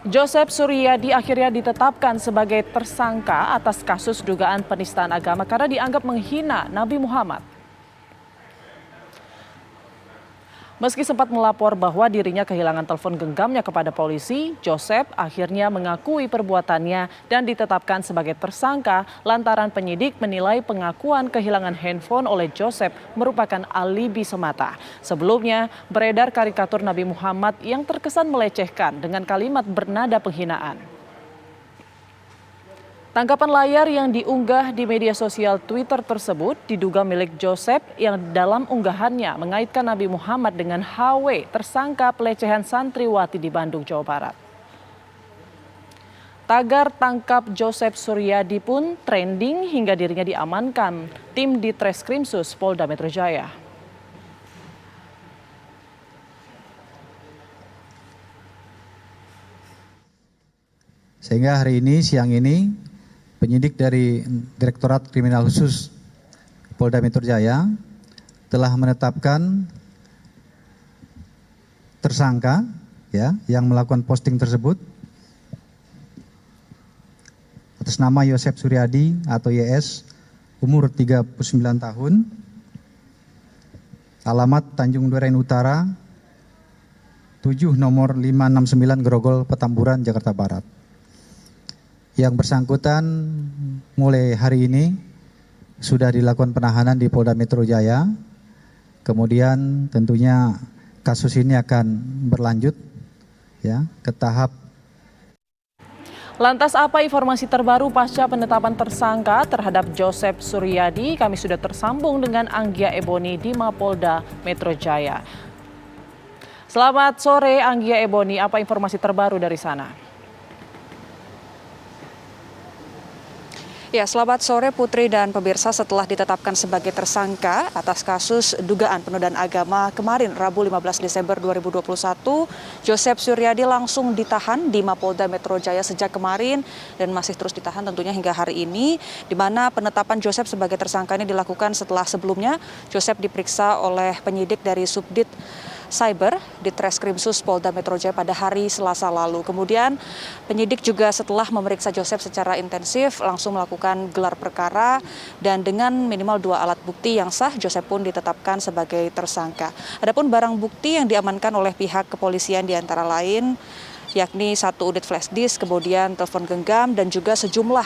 Joseph Suryadi akhirnya ditetapkan sebagai tersangka atas kasus dugaan penistaan agama karena dianggap menghina Nabi Muhammad. Meski sempat melapor bahwa dirinya kehilangan telepon genggamnya kepada polisi, Joseph akhirnya mengakui perbuatannya dan ditetapkan sebagai tersangka lantaran penyidik menilai pengakuan kehilangan handphone oleh Joseph merupakan alibi semata. Sebelumnya, beredar karikatur Nabi Muhammad yang terkesan melecehkan dengan kalimat bernada penghinaan. Tangkapan layar yang diunggah di media sosial Twitter tersebut diduga milik Joseph yang dalam unggahannya mengaitkan Nabi Muhammad dengan HW, tersangka pelecehan santriwati di Bandung, Jawa Barat. Tagar tangkap Joseph Suryadi pun trending hingga dirinya diamankan tim di Treskrimsus Polda Metro Jaya. Sehingga hari ini, siang ini, penyidik dari Direktorat Kriminal Khusus Polda Metro Jaya telah menetapkan tersangka yang melakukan posting tersebut atas nama Joseph Suryadi atau YS, umur 39 tahun, alamat Tanjung Duren Utara, 7 nomor 569 Grogol, Petamburan, Jakarta Barat. Yang bersangkutan mulai hari ini sudah dilakukan penahanan di Polda Metro Jaya. Kemudian tentunya kasus ini akan berlanjut ke tahap. Lantas apa informasi terbaru pasca penetapan tersangka terhadap Joseph Suryadi? Kami sudah tersambung dengan Anggia Eboni di Mapolda Metro Jaya. Selamat sore Anggia Eboni, apa informasi terbaru dari sana? Ya, selamat sore Putri dan pemirsa. Setelah ditetapkan sebagai tersangka atas kasus dugaan penodaan agama kemarin Rabu 15 Desember 2021, Joseph Suryadi langsung ditahan di Mapolda Metro Jaya sejak kemarin dan masih terus ditahan tentunya hingga hari ini, di mana penetapan Joseph sebagai tersangka ini dilakukan setelah sebelumnya Joseph diperiksa oleh penyidik dari Subdit Cyber di Treskrimsus Polda Metro Jaya pada hari Selasa lalu. Kemudian penyidik juga setelah memeriksa Joseph secara intensif langsung melakukan gelar perkara dan dengan minimal 2 alat bukti yang sah, Joseph pun ditetapkan sebagai tersangka. Adapun barang bukti yang diamankan oleh pihak kepolisian diantara lain yakni 1 unit flash disk, kemudian telepon genggam dan juga sejumlah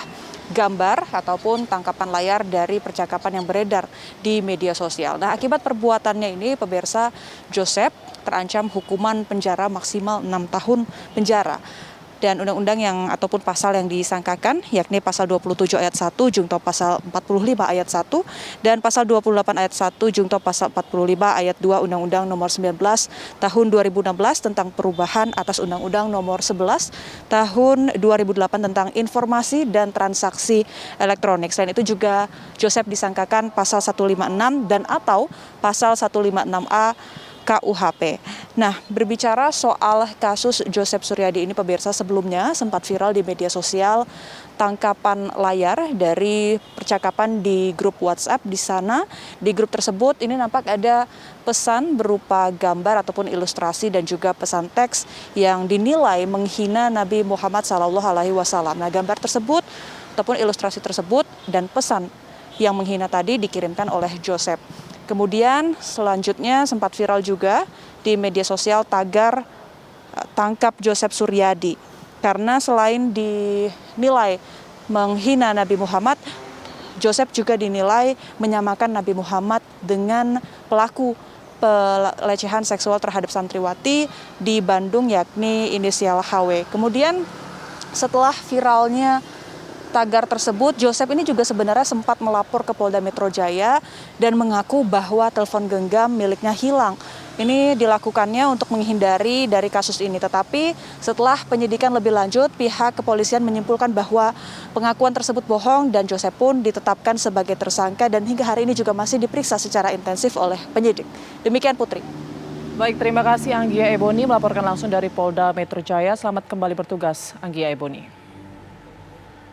gambar ataupun tangkapan layar dari percakapan yang beredar di media sosial. Nah, akibat perbuatannya ini, pemirsa, Joseph terancam hukuman penjara maksimal 6 tahun penjara. Dan undang-undang yang ataupun pasal yang disangkakan yakni pasal 27 ayat 1 jungto pasal 45 ayat 1 dan pasal 28 ayat 1 jungto pasal 45 ayat 2 Undang-Undang nomor 19 tahun 2016 tentang perubahan atas Undang-Undang nomor 11 tahun 2008 tentang informasi dan transaksi elektronik. Selain itu juga Joseph disangkakan pasal 156 dan atau pasal 156A KUHP. Nah, berbicara soal kasus Joseph Suryadi ini, pemirsa, sebelumnya sempat viral di media sosial tangkapan layar dari percakapan di grup WhatsApp. Di sana, di grup tersebut ini nampak ada pesan berupa gambar ataupun ilustrasi dan juga pesan teks yang dinilai menghina Nabi Muhammad SAW. Nah, gambar tersebut ataupun ilustrasi tersebut dan pesan yang menghina tadi dikirimkan oleh Joseph. Kemudian selanjutnya sempat viral juga di media sosial tagar tangkap Joseph Suryadi. Karena selain dinilai menghina Nabi Muhammad, Joseph juga dinilai menyamakan Nabi Muhammad dengan pelaku pelecehan seksual terhadap santriwati di Bandung yakni inisial HW. Kemudian setelah viralnya tagar tersebut, Joseph ini juga sebenarnya sempat melapor ke Polda Metro Jaya dan mengaku bahwa telepon genggam miliknya hilang. Ini dilakukannya untuk menghindari dari kasus ini. Tetapi setelah penyidikan lebih lanjut, pihak kepolisian menyimpulkan bahwa pengakuan tersebut bohong dan Joseph pun ditetapkan sebagai tersangka dan hingga hari ini juga masih diperiksa secara intensif oleh penyidik. Demikian Putri. Baik, terima kasih Anggia Eboni melaporkan langsung dari Polda Metro Jaya. Selamat kembali bertugas Anggia Eboni.